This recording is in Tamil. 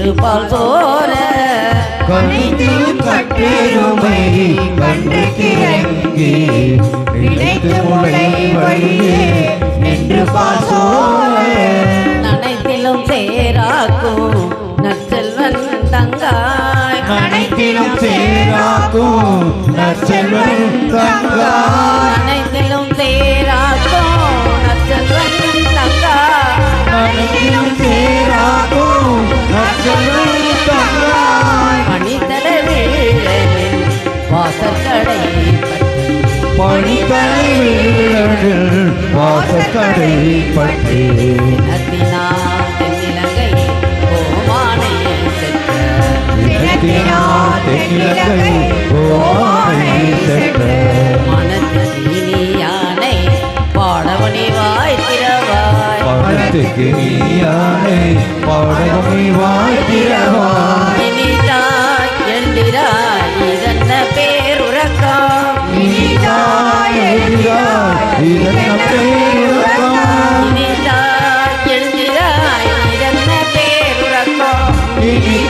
இன்று பால் சோர கணித்து கட்டெருமை கண்டு கிறங்கி நினைத்து முளை வழியே நின்று பால் சோர அனைத்திலும் சேராக்கும் நற்செல்வன் தங்காய் அனைத்திலும் சேராக்கும் நற்செல்வன் தங்காய் அனைத்திலும் சேராக்கும் நற்செல்வன் தங்காய் அனைத்திலும் சேராக்கும் நற்செல்வன் தங்காய் மணித்தடவில் வாசற்கடை பணித்தலை வீழல் வாசக்கடை பற்றி தினத்தினால் தென்னிலங்கை கோமானை சென்ற தென்னிலங்கை கோமானை சென்ற மனத்தினி யானை பாடவனி வாய் திறவாய் பணத்துக்கு நீயானை பாடகமை வாழ்த்திரவாய் இனிதாய் எழுந்திராய் இதென்ன பேருறக்கம் இனிதாய் எழுதிராய் இதென்ன பேருறக்கம் இனிதாய் எழுந்திராய் இதென்ன பேருறக்கம் இனிதாய்